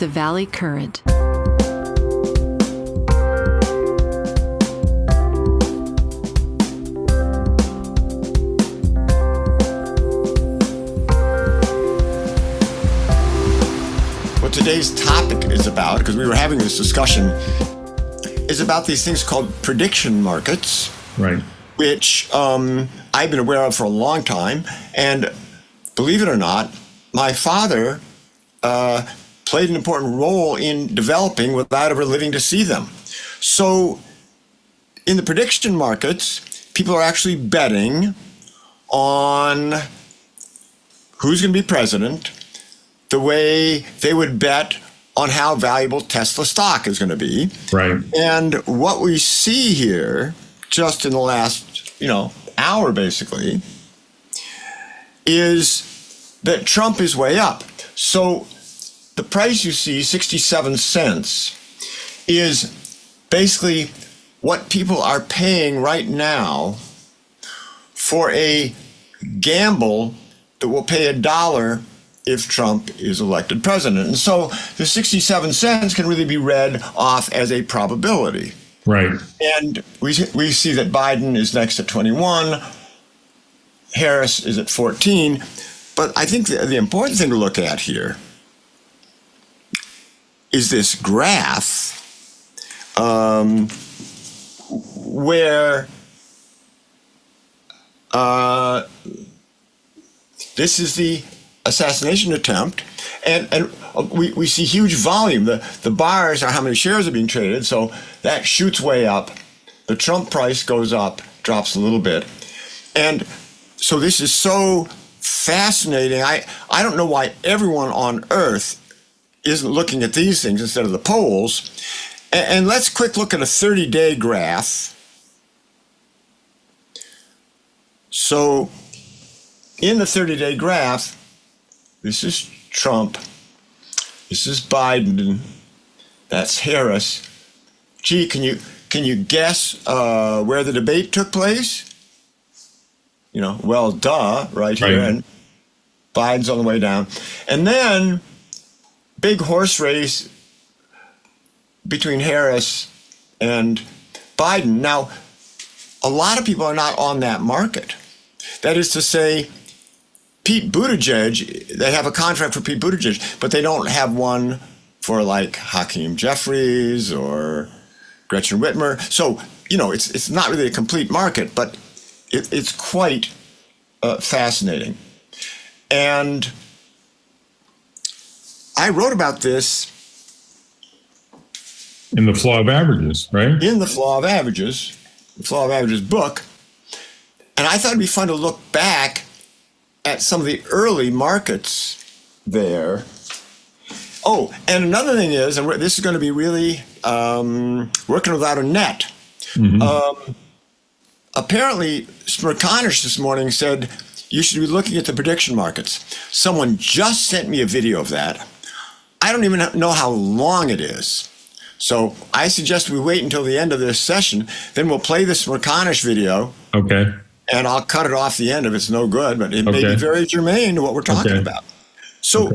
The Valley Current. What today's topic is about, because we were having this discussion, is about these things called prediction markets, right? Which I've been aware of for a long time. And believe it or not, my father played an important role in developing without ever living to see them. So in the prediction markets, people are actually betting on who's going to be president the way they would bet on how valuable Tesla stock is going to be. Right. And what we see here, just in the last, hour basically, is that Trump is way up. So the price you see, 67 cents, is basically what people are paying right now for a gamble that will pay $1 if Trump is elected president. And so the 67 cents can really be read off as a probability. Right. And we see that Biden is next at 21, Harris is at 14. But I think the important thing to look at here is this graph where this is the assassination attempt, and we see huge volume. The bars are how many shares are being traded, so that shoots way up. The Trump price goes up, drops a little bit. And so this is so fascinating. I don't know why everyone on earth isn't looking at these things instead of the polls. And let's quick look at a 30-day graph. So in the 30-day graph, this is Trump, this is Biden, that's Harris. Gee, can you guess where the debate took place? Well, duh, right here, Right. And Biden's on the way down. And then, big horse race between Harris and Biden. Now, a lot of people are not on that market. That is to say, Pete Buttigieg, they have a contract for Pete Buttigieg, but they don't have one for like Hakeem Jeffries or Gretchen Whitmer. So, it's not really a complete market, but it's quite fascinating. And I wrote about this In the Flaw of Averages, right? in the Flaw of Averages book. And I thought it'd be fun to look back at some of the early markets there. Oh, and another thing is, and this is going to be really working without a net. Mm-hmm. Apparently, Smirkanish this morning said you should be looking at the prediction markets. Someone just sent me a video of that. I don't even know how long it is. So I suggest we wait until the end of this session. Then we'll play the Smirkanish video. Okay. And I'll cut it off the end if it's no good, but it may be very germane to what we're talking about. So,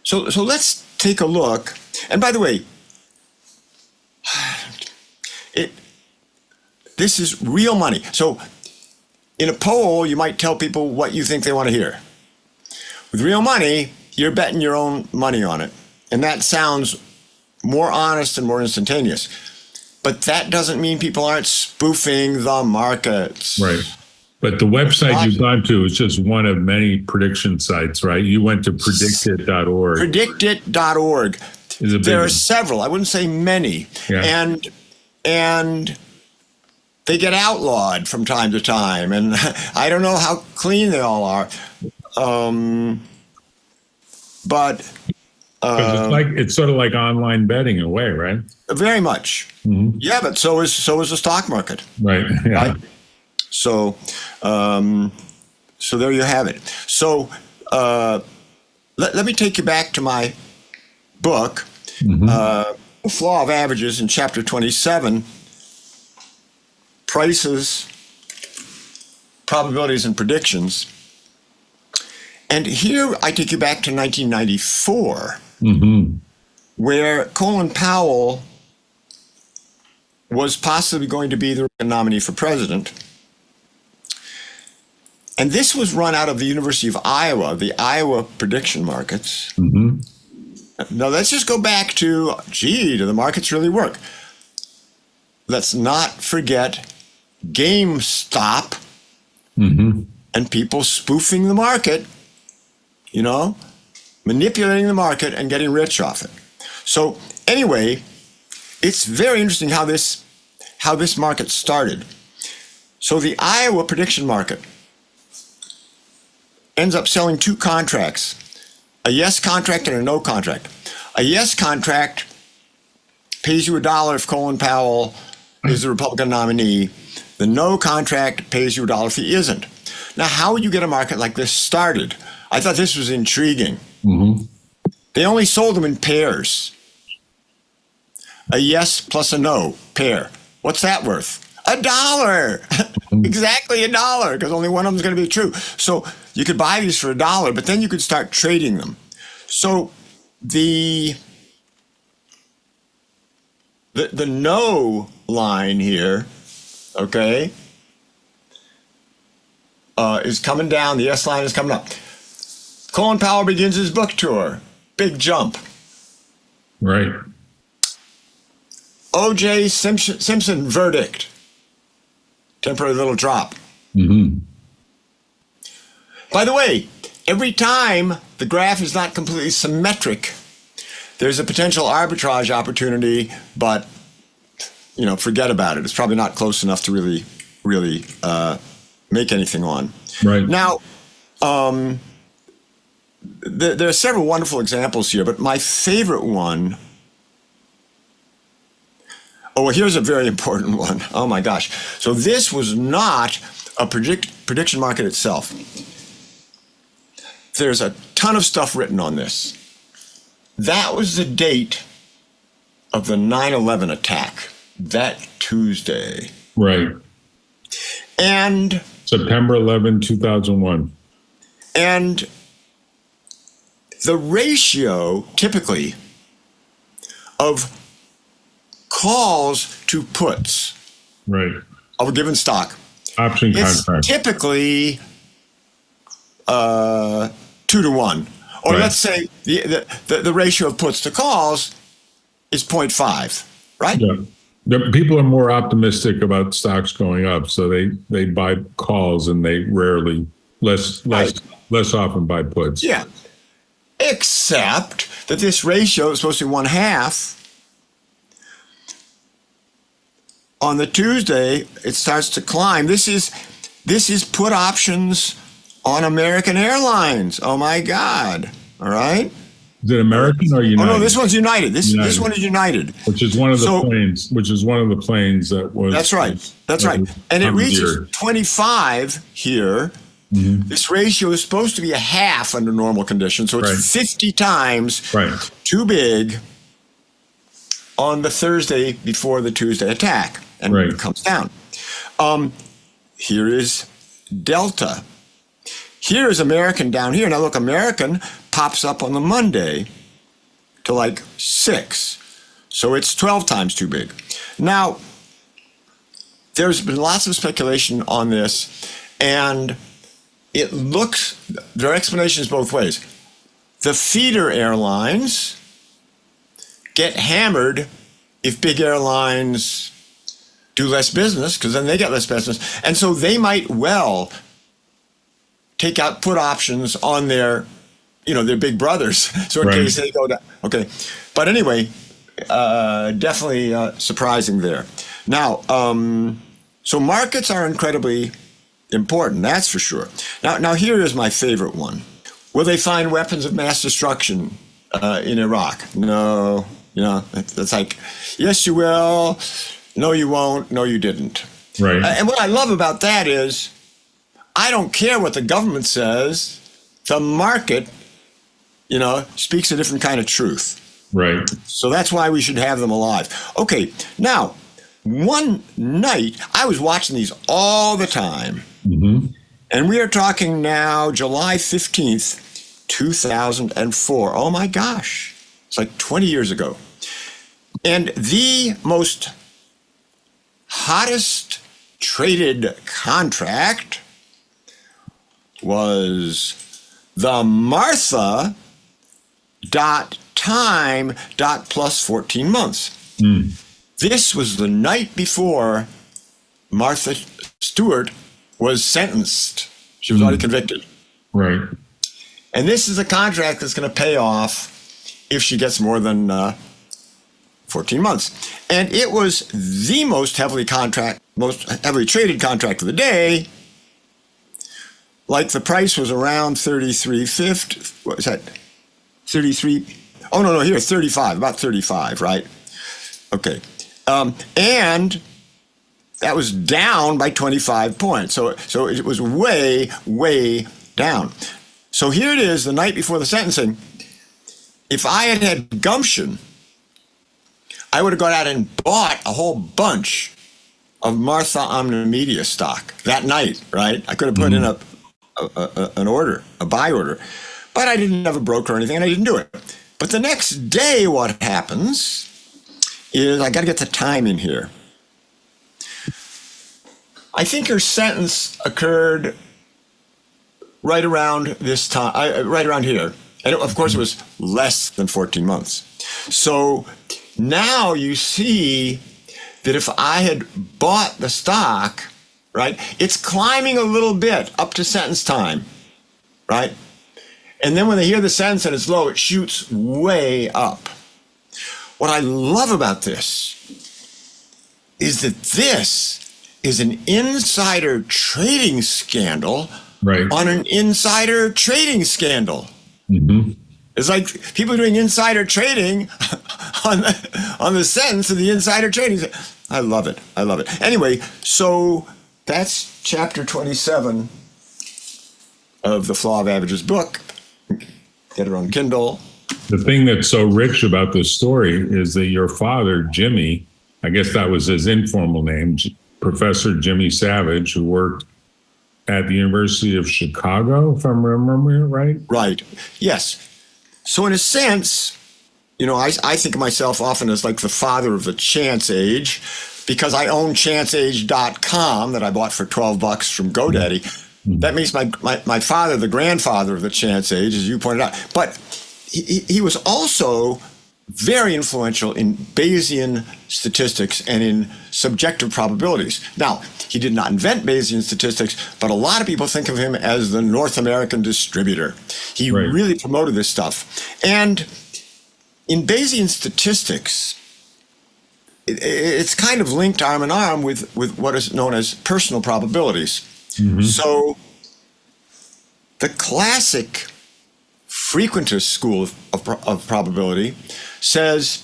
so let's take a look. And by the way, this is real money. So in a poll, you might tell people what you think they want to hear. With real money, you're betting your own money on it. And that sounds more honest and more instantaneous. But that doesn't mean people aren't spoofing the markets. Right. But the website you've gone to is just one of many prediction sites, right? You went to predictit.org. Predictit.org. There are several. I wouldn't say many. Yeah. And they get outlawed from time to time. And I don't know how clean they all are. But it's sort of like online betting in a way, right? Very much. Mm-hmm. Yeah, but so is the stock market. Right. Yeah. Right? So there you have it. So let me take you back to my book, The Flaw of Averages, in chapter 27, Prices, Probabilities, and Predictions. And here I take you back to 1994. where Colin Powell was possibly going to be the nominee for president. And this was run out of the University of Iowa, the Iowa prediction markets. Mm-hmm. Now, let's just go back to, do the markets really work? Let's not forget GameStop and people spoofing the market, manipulating the market and getting rich off it. So anyway, it's very interesting how this market started. So the Iowa prediction market ends up selling two contracts, a yes contract and a no contract. A yes contract pays you $1 if Colin Powell is the Republican nominee. The no contract pays you $1 if he isn't. Now, how would you get a market like this started? I thought this was intriguing. Mm-hmm. They only sold them in pairs. A yes plus a no pair. What's that worth? $1. Exactly $1, because only one of them is going to be true. So you could buy these for $1, but then you could start trading them. So the no line here, okay, is coming down. The yes line is coming up. Colin Powell begins his book tour. Big jump. Right. O.J. Simpson verdict. Temporary little drop. Mm-hmm. By the way, every time the graph is not completely symmetric, there's a potential arbitrage opportunity, but forget about it. It's probably not close enough to really make anything on. Right. Now, there are several wonderful examples here, but my favorite one. Oh, well, here's a very important one. Oh my gosh. So this was not a prediction market itself. There's a ton of stuff written on this. That was the date of the 9/11 attack, that Tuesday. Right. And September 11, 2001. And the ratio, typically, of calls to puts, right, of a given stock, option contract, typically 2 to 1. Or right. Let's say the ratio of puts to calls is 0.5, right? Yeah. People are more optimistic about stocks going up, so they buy calls and they rarely, less often buy puts. Yeah. Except that this ratio is supposed to be 1/2. On the Tuesday, it starts to climb. This is put options on American Airlines. Oh my God! All right. Is it American or United? Oh no, this one's United. This one is United. Which is one of the planes. Which is one of the planes that was. That's right. That's right. And it reaches 25 here. Mm-hmm. This ratio is supposed to be 1/2 under normal conditions, so it's 50 times too big on the Thursday before the Tuesday attack, and it comes down. Here is Delta. Here is American down here. Now look, American pops up on the Monday to like 6, so it's 12 times too big. Now, there's been lots of speculation on this, and it looks, there are explanations both ways. The feeder airlines get hammered if big airlines do less business, because then they get less business. And so they might well take out put options on their big brothers. So in case they go down. Okay. But anyway, definitely surprising there. Now, so markets are incredibly important, that's for sure. Now here is my favorite one. Will they find weapons of mass destruction in Iraq? No. It's like, yes, you will. No, you won't. No, you didn't. Right. And what I love about that is, I don't care what the government says. The market, speaks a different kind of truth. Right. So that's why we should have them alive. Okay. Now, one night, I was watching these all the time. Mm-hmm. And we are talking now July 15th, 2004. Oh my gosh. It's like 20 years ago. And the most hottest traded contract was the Martha dot time dot plus 14 months. This was the night before Martha Stewart was sentenced. She was already convicted. Right. And this is a contract that's going to pay off if she gets more than 14 months. And it was the most heavily traded contract of the day. Like the price was around 33.50. What was that? 33. Oh, no, here, 35, about 35, right? Okay. And that was down by 25 points. So it was way, way down. So here it is, the night before the sentencing. If I had had gumption, I would have gone out and bought a whole bunch of Martha Omnimedia stock that night, right? I could have put in an order, a buy order, but I didn't have a broker or anything, and I didn't do it. But the next day, what happens is, I got to get the time in here. I think her sentence occurred right around this time, right around here. And of course, it was less than 14 months. So now you see that if I had bought the stock, right, it's climbing a little bit up to sentence time, right? And then when they hear the sentence and it's low, it shoots way up. What I love about this is that this is an insider trading scandal on an insider trading scandal. It's like people doing insider trading on the sentence of the insider trading. I love it. I love it. Anyway, so that's chapter 27 of the Flaw of Averages book. Get it on Kindle. The thing that's so rich about this story is that your father, Jimmy, I guess that was his informal name, Professor Jimmy Savage, who worked at the University of Chicago, if I'm remembering it right? Right. Yes. So in a sense, I think of myself often as like the father of the chance age, because I own chanceage.com that I bought for $12 from GoDaddy. That makes my father the grandfather of the chance age, as you pointed out. But he was also very influential in Bayesian statistics and in subjective probabilities. Now, he did not invent Bayesian statistics, but a lot of people think of him as the North American distributor. He really promoted this stuff. And in Bayesian statistics, it's kind of linked arm in arm with what is known as personal probabilities. So the classic frequentist school of probability says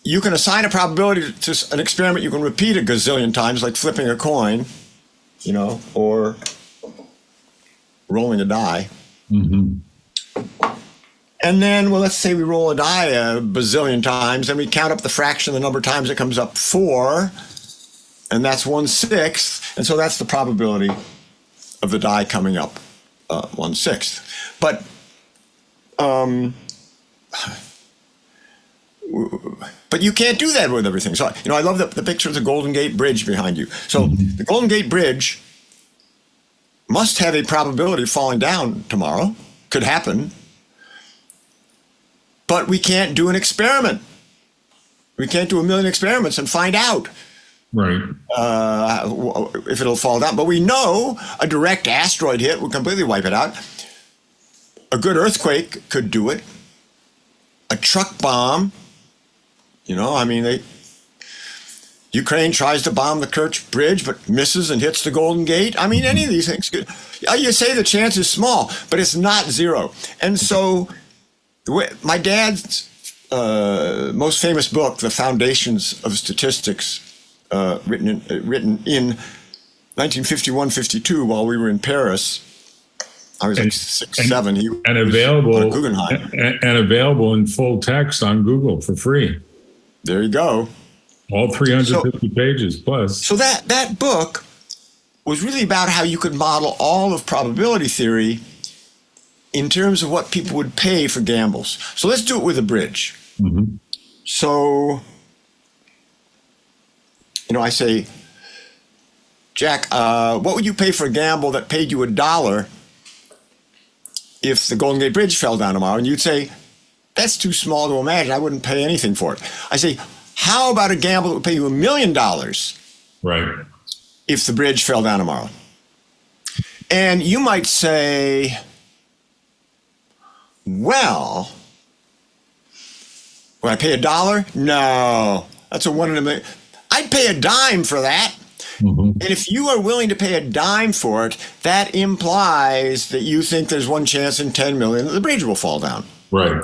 you can assign a probability to an experiment you can repeat a gazillion times, like flipping a coin, or rolling a die. And then, let's say we roll a die a bazillion times, and we count up the fraction of the number of times it comes up 4, and that's 1/6, and so that's the probability of the die coming up 1/6. But you can't do that with everything. So, I love the picture of the Golden Gate Bridge behind you. So the Golden Gate Bridge must have a probability of falling down tomorrow. Could happen. But we can't do an experiment. We can't do 1 million experiments and find out if it'll fall down. But we know a direct asteroid hit would completely wipe it out. A good earthquake could do it. A truck bomb, Ukraine tries to bomb the Kerch Bridge, but misses and hits the Golden Gate. Any of these things could. You say the chance is small, but it's not zero. And so my dad's most famous book, The Foundations of Statistics, written in 1951-52 while we were in Paris. I was like 6, 7. He and was available at Guggenheim. And available in full text on Google for free. There you go. All 350 pages plus. So that book was really about how you could model all of probability theory in terms of what people would pay for gambles. So let's do it with a bridge. Mm-hmm. So, I say, Jack, what would you pay for a gamble that paid you $1 if the Golden Gate Bridge fell down tomorrow? And you'd say, that's too small to imagine. I wouldn't pay anything for it. I say, how about a gamble that would pay you $1 million Right. if the bridge fell down tomorrow? And you might say, well, would I pay $1? No, that's a 1 in a million. I'd pay a dime for that. Mm-hmm. And if you are willing to pay a dime for it, that implies that you think there's one chance in 10 million that the bridge will fall down. Right.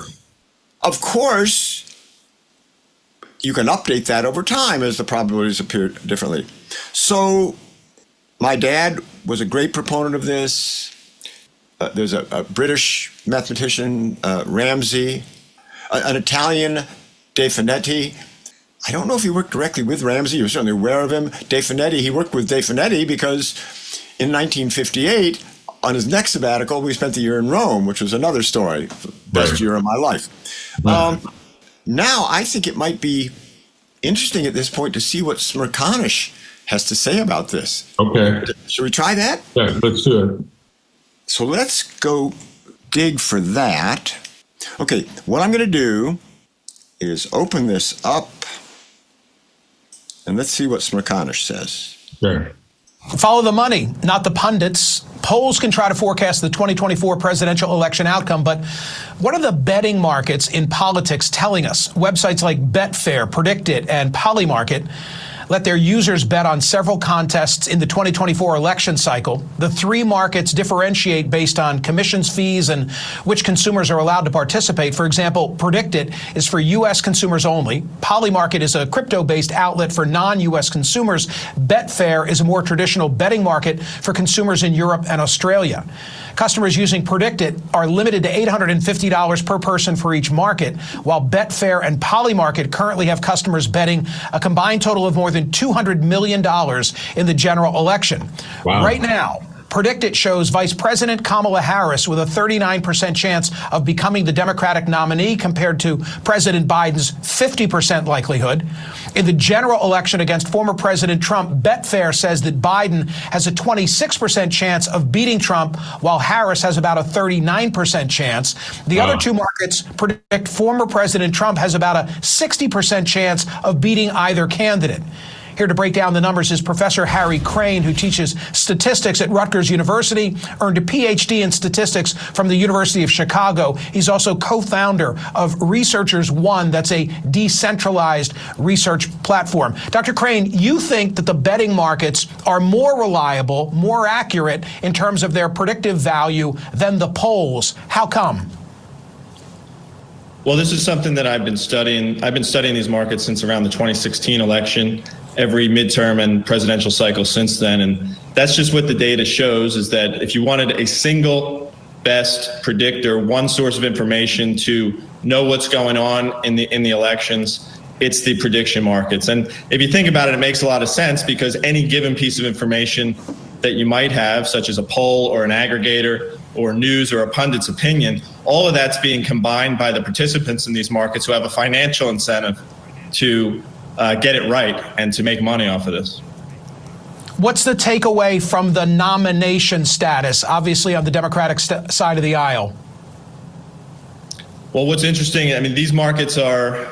Of course, you can update that over time as the probabilities appear differently. So my dad was a great proponent of this. There's a British mathematician, Ramsey, an Italian, De Finetti. I don't know if he worked directly with Ramsey. He was certainly aware of him. De Finetti, he worked with De Finetti because in 1958, on his next sabbatical, we spent the year in Rome, which was another story, best year of my life. Right. Now, I think it might be interesting at this point to see what Smerconish has to say about this. Okay. Should we try that? Yeah, let's do it. So let's go dig for that. Okay, what I'm going to do is open this up, and let's see what Smerconish says. Okay. Follow the money, not the pundits. Polls can try to forecast the 2024 presidential election outcome, but what are the betting markets in politics telling us? Websites like Betfair, Predictit, and Polymarket let their users bet on several contests in the 2024 election cycle. The three markets differentiate based on commissions, fees, and which consumers are allowed to participate. For example, Predictit is for U.S. consumers only. Polymarket is a crypto-based outlet for non-U.S. consumers. Betfair is a more traditional betting market for consumers in Europe and Australia. Customers using Predictit are limited to $850 per person for each market, while Betfair and Polymarket currently have customers betting a combined total of more than $200 million in the general election. Wow. Right now, Predictit shows Vice President Kamala Harris with a 39% chance of becoming the Democratic nominee compared to President Biden's 50% likelihood. In the general election against former President Trump, Betfair says that Biden has a 26% chance of beating Trump, while Harris has about a 39% chance. The other two markets predict former President Trump has about a 60% chance of beating either candidate. Here to break down the numbers is Professor Harry Crane, who teaches statistics at Rutgers University, earned a PhD in statistics from the University of Chicago. He's also co-founder of Researchers One, that's a decentralized research platform. Dr. Crane, you think that the betting markets are more reliable, more accurate in terms of their predictive value than the polls. How come? Well, this is something that I've been studying. I've been studying these markets since around the 2016 election, every midterm and presidential cycle since then. And that's just what the data shows, is that if you wanted a single best predictor, one source of information to know what's going on in the elections, it's the prediction markets. And if you think about it, it makes a lot of sense, because any given piece of information that you might have, such as a poll or an aggregator or news or a pundit's opinion, all of that's being combined by the participants in these markets who have a financial incentive to get it right and to make money off of this. What's the takeaway from the nomination status, obviously on the Democratic side of the aisle? Well, what's interesting, I mean, these markets are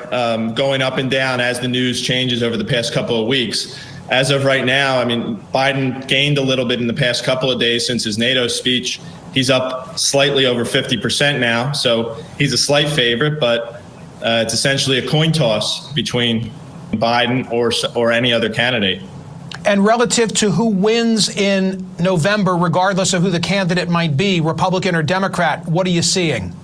going up and down as the news changes over the past couple of weeks. As of right now, I mean, Biden gained a little bit in the past couple of days since his NATO speech. He's up slightly over 50% now, so he's a slight favorite, but it's essentially a coin toss between Biden or any other candidate. And relative to who wins in November, regardless of who the candidate might be, Republican or Democrat, what are you seeing?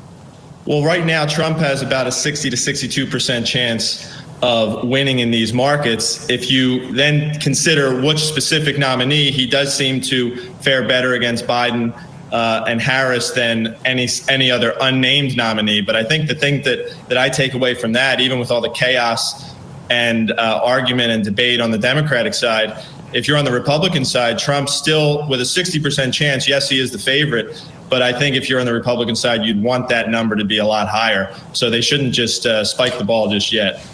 Well, right now, Trump has about a 60 to 62% chance of winning in these markets. If you then consider which specific nominee, he does seem to fare better against Biden and Harris than any other unnamed nominee. But I think the thing that I take away from that, even with all the chaos and argument and debate on the Democratic side, if you're on the Republican side, Trump's still with a 60% chance. Yes, he is the favorite, But I think if you're on the Republican side, you'd want that number to be a lot higher. So they shouldn't just spike the ball just yet.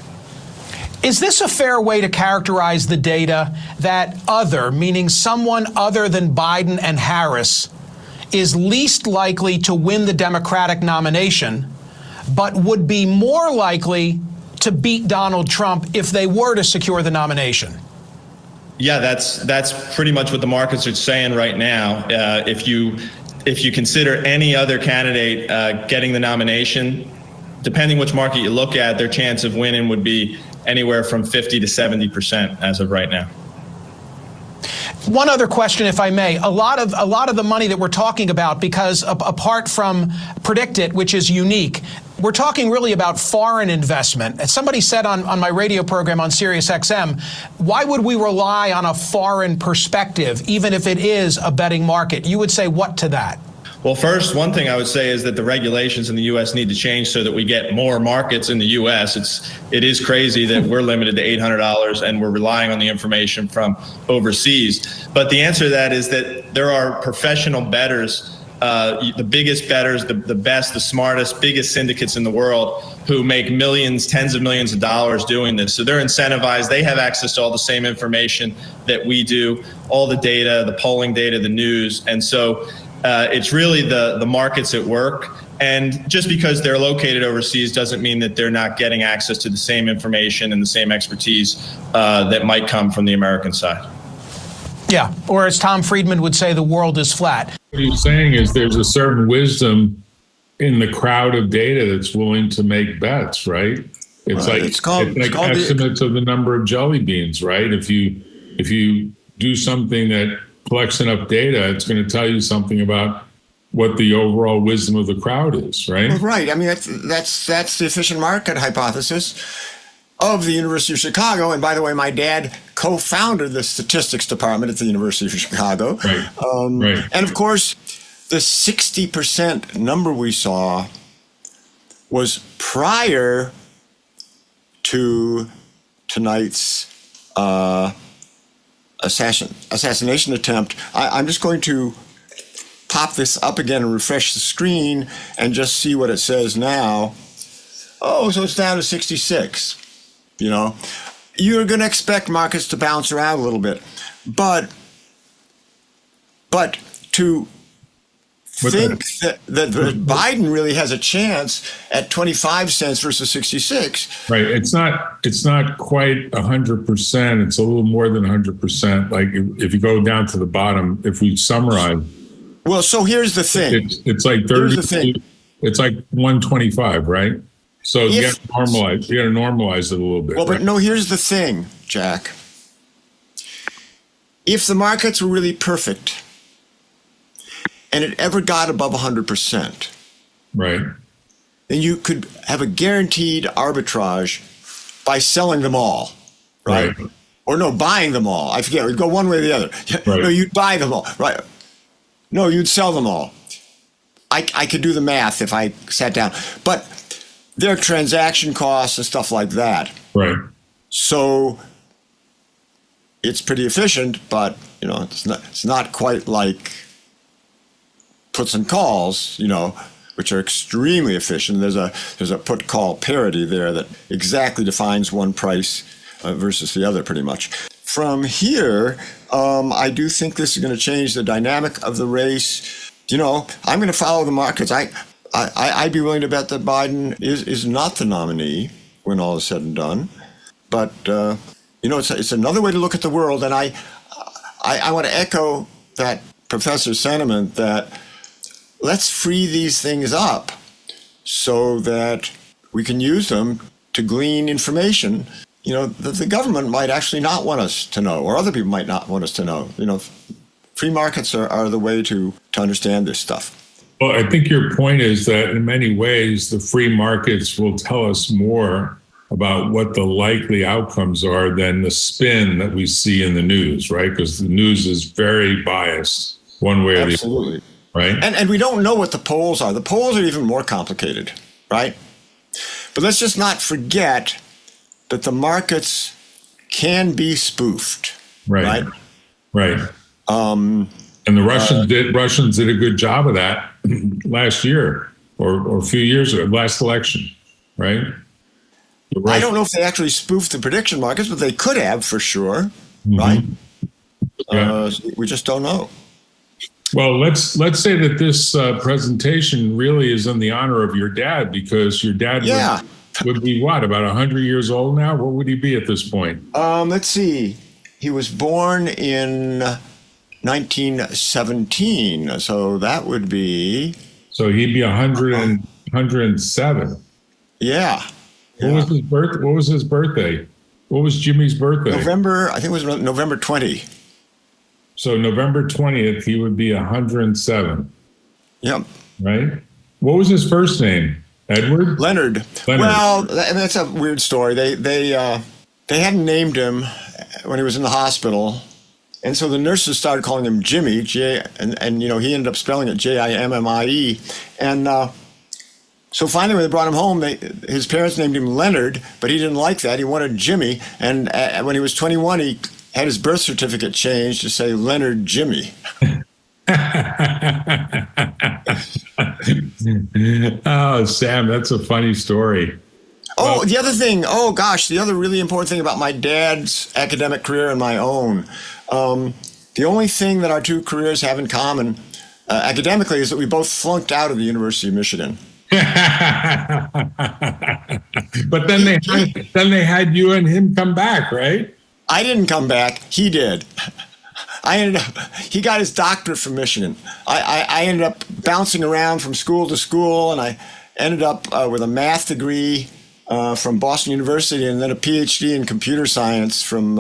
Is this a fair way to characterize the data that other, meaning someone other than Biden and Harris, is least likely to win the Democratic nomination, but would be more likely to beat Donald Trump if they were to secure the nomination? Yeah, that's pretty much what the markets are saying right now. If you consider any other candidate getting the nomination, depending which market you look at, their chance of winning would be anywhere from 50 to 70% as of right now. One other question, if I may. A lot of the money that we're talking about, because apart from Predict It, which is unique, we're talking really about foreign investment. As somebody said on my radio program on Sirius XM, why would we rely on a foreign perspective, even if it is a betting market? You would say what to that? Well, first, one thing I would say is that the regulations in the U.S. need to change so that we get more markets in the U.S. It is crazy that we're limited to $800 and we're relying on the information from overseas. But the answer to that is that there are professional bettors, the biggest bettors, the best, the smartest, biggest syndicates in the world who make millions, tens of millions of dollars doing this. So they're incentivized. They have access to all the same information that we do, all the data, the polling data, the news. And so it's really the markets at work. And just because they're located overseas doesn't mean that they're not getting access to the same information and the same expertise that might come from the American side. Yeah, or as Tom Friedman would say, the world is flat. What he's saying is there's a certain wisdom in the crowd of data that's willing to make bets, right? It's like estimates of the number of jelly beans, right? If you do something that collects enough data, it's going to tell you something about what the overall wisdom of the crowd is, right? Right. I mean, that's the efficient market hypothesis of the University of Chicago. And by the way, my dad co-founded the statistics department at the University of Chicago. Right. Right. And of course, the 60% number we saw was prior to tonight's assassination attempt. I'm just going to pop this up again and refresh the screen and just see what it says now. Oh, so it's down to 66. You know, you're going to expect markets to bounce around a little bit, but to think that Biden really has a chance at 25 cents versus 66. Right. It's not quite 100%. It's a little more than 100%. Like if you go down to the bottom, if we summarize. Well, so here's the thing. It's like 30. It's like 125, right? So you got to normalize it a little bit. Well, but no, here's the thing, Jack. If the markets were really perfect and it ever got above 100%, right, then you could have a guaranteed arbitrage by selling them all, right? Or no, buying them all. I forget. We'd go one way or the other. Right. No, you'd buy them all, right? No, you'd sell them all. I could do the math if I sat down, but there are transaction costs and stuff like that. Right. So it's pretty efficient, but you know, it's not quite like puts and calls, you know, which are extremely efficient. There's a put call parity there that exactly defines one price versus the other, pretty much. From here, I do think this is going to change the dynamic of the race. You know, I'm going to follow the markets. I'd be willing to bet that Biden is not the nominee when all is said and done. But, you know, it's another way to look at the world. And I want to echo that professor's sentiment that let's free these things up so that we can use them to glean information, you know, that the government might actually not want us to know, or other people might not want us to know. You know, free markets are the way to understand this stuff. Well, I think your point is that in many ways, the free markets will tell us more about what the likely outcomes are than the spin that we see in the news, right? Because the news is very biased one way or the other. Right. And we don't know what the polls are. The polls are even more complicated, right? But let's just not forget that the markets can be spoofed. Right. And the Russians did a good job of that last year or a few years ago, last election, right? Right. I don't know if they actually spoofed the prediction markets, but they could have for sure, Mm-hmm. right? Yeah. We just don't know. Well, let's say that this presentation really is in the honor of your dad, because your dad would be what, about 100 years old now? What would he be at this point? Let's see. He was born in 1917, so that would be. So he'd be 107. Yeah. What was his birth? What was his birthday? What was Jimmy's birthday? November, I think it was November 20. So November 20th, he would be 107. Yep. Right? What was his first name? Edward? Leonard. Well, that's a weird story. They hadn't named him when he was in the hospital, and so the nurses started calling him Jimmy, and he ended up spelling it Jimmie, and so finally when they brought him home, his parents named him Leonard, but he didn't like that. He wanted Jimmy, and when he was 21, he had his birth certificate changed to say Leonard Jimmy. Oh, Sam, that's a funny story. Oh, the other thing. Oh, gosh, the other really important thing about my dad's academic career and my own. The only thing that our two careers have in common academically is that we both flunked out of the University of Michigan. But then they had you and him come back, right? I didn't come back. He did. He got his doctorate from Michigan. I ended up bouncing around from school to school, and I ended up with a math degree from Boston University, and then a PhD in computer science from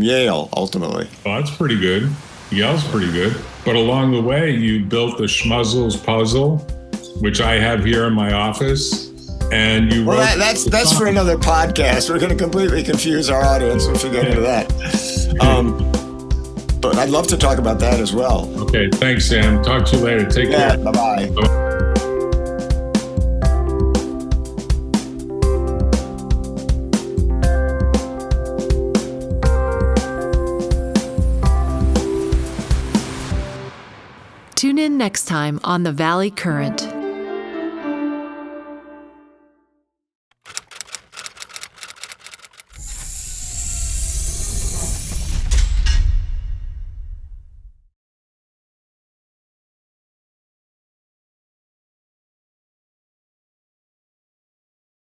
Yale, ultimately. Well, that's pretty good. Yale's pretty good. But along the way, you built the Schmuzzles puzzle, which I have here in my office. And you wrote. Well, that's for another podcast. We're going to completely confuse our audience if we get into that. But I'd love to talk about that as well. Okay, thanks, Sam. Talk to you later. Take care. Bye-bye. Tune in next time on The Valley Current.